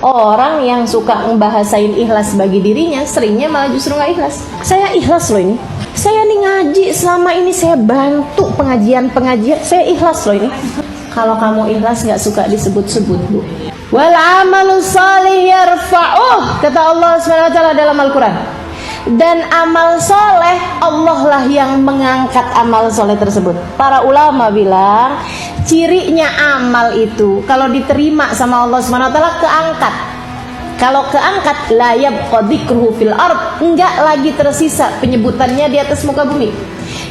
Orang yang suka ngebahasain ikhlas bagi dirinya, seringnya malah justru nggak ikhlas. Saya ikhlas loh ini. Saya nih ngaji selama ini, saya bantu pengajian-pengajian, saya ikhlas loh ini. Kalau kamu ikhlas nggak suka disebut-sebut, Bu. Wal amalu shalih yarfa'uh, kata Allah SWT dalam Al-Quran. Dan amal soleh, Allah lah yang mengangkat amal soleh tersebut. Para ulama bilang, cirinya amal itu kalau diterima sama Allah SWT keangkat. Kalau keangkat, la yabqa dzikruhu fil ard, enggak lagi tersisa penyebutannya di atas muka bumi.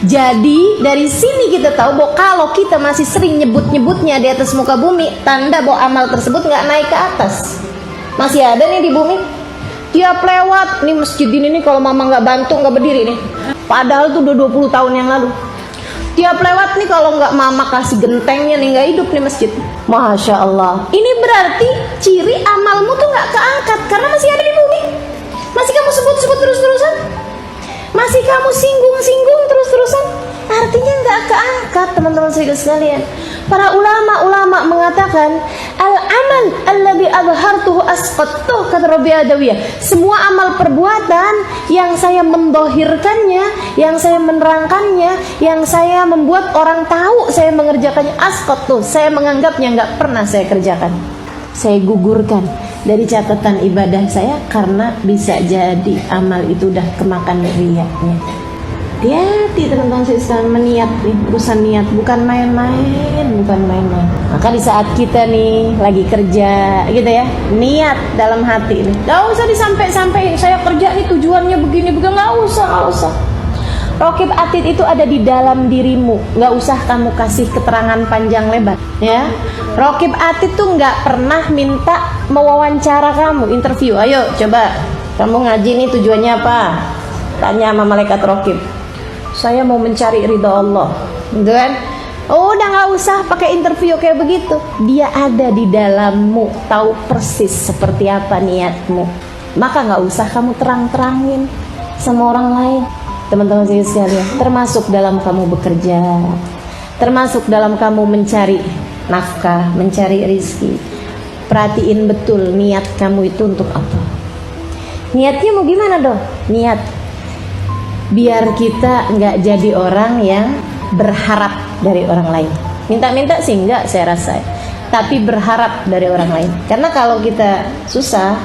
Jadi dari sini kita tahu bahwa kalau kita masih sering nyebut-nyebutnya di atas muka bumi, tanda bahwa amal tersebut nggak naik ke atas. Masih ada nih di bumi. Tiap lewat nih masjid ini nih, kalau mama nggak bantu nggak berdiri nih. Padahal tuh udah 20 tahun yang lalu. Tiap lewat nih kalau nggak mama kasih gentengnya nih, nggak hidup nih masjid. Masya Allah. Ini berarti ciri amalmu tuh nggak keangkat karena masih ada di bumi. Masih kamu sebut-sebut terus-terusan. Masih kamu singgung-singgung terus-terusan. Artinya nggak keangkat, teman-teman sekalian. Para ulama mengatakan, al-amal alladhi adhartuhu asqattuh, kata Rabi Adawiyah. Semua amal perbuatan yang saya mendohirkannya, yang saya menerangkannya, yang saya membuat orang tahu saya mengerjakannya, asqattuh, saya menganggapnya nggak pernah saya kerjakan. Saya gugurkan dari catatan ibadah saya karena bisa jadi amal itu udah kemakan riyaknya. Hati-hati teman-teman sekalian, meniat nih, urusan niat bukan main-main, bukan main-main. Maka di saat kita nih lagi kerja gitu ya, niat dalam hati nih, gak usah disampai-sampai saya kerja nih tujuannya begini, gak usah. Raqib atid itu ada di dalam dirimu, gak usah kamu kasih keterangan panjang lebar ya. Raqib atid tuh gak pernah minta mewawancara kamu, interview. Ayo coba kamu ngaji nih tujuannya apa, tanya sama malaikat raqib. Saya mau mencari ridha Allah, gitu kan? Oh, udah nggak usah pakai interview kayak begitu. Dia ada di dalammu, tahu persis seperti apa niatmu. Maka nggak usah kamu terang-terangin sama orang lain, teman-teman sekalian. Termasuk dalam kamu bekerja, termasuk dalam kamu mencari nafkah, mencari rizki. Perhatiin betul niat kamu itu untuk apa. Niatnya mau gimana dong? Niat biar kita nggak jadi orang yang berharap dari orang lain. Minta-minta sih enggak saya rasa, tapi berharap dari orang lain. Karena kalau kita susah,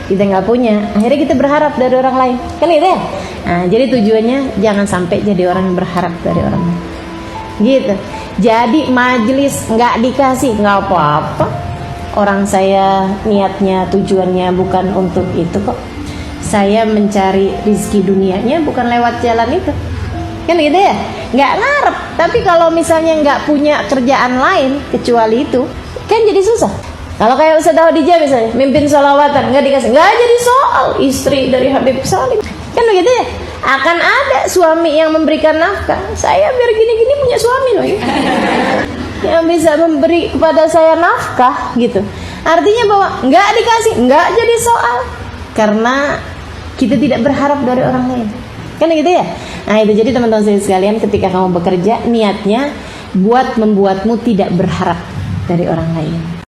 kita nggak punya, akhirnya kita berharap dari orang lain, kan gitu ya. Nah, jadi tujuannya jangan sampai jadi orang yang berharap dari orang lain, gitu. Jadi majelis nggak dikasih, nggak apa-apa. Orang saya niatnya, tujuannya bukan untuk itu kok. Saya mencari rizki dunianya bukan lewat jalan itu, kan gitu ya. Nggak ngarep. Tapi kalau misalnya nggak punya kerjaan lain kecuali itu, kan jadi susah. Kalau kayak Ustaz Khadijah misalnya mimpin sholawatan, nggak dikasih, nggak jadi soal istri dari Habib Salim, kan begitu ya. Akan ada suami yang memberikan nafkah. Saya biar gini-gini punya suami loh ya, yang bisa memberi kepada saya nafkah gitu. Artinya bahwa nggak dikasih, nggak jadi soal, karena kita tidak berharap dari orang lain, kan gitu ya. Nah itu, jadi teman-teman sekalian, ketika kamu bekerja, niatnya buat membuatmu tidak berharap dari orang lain.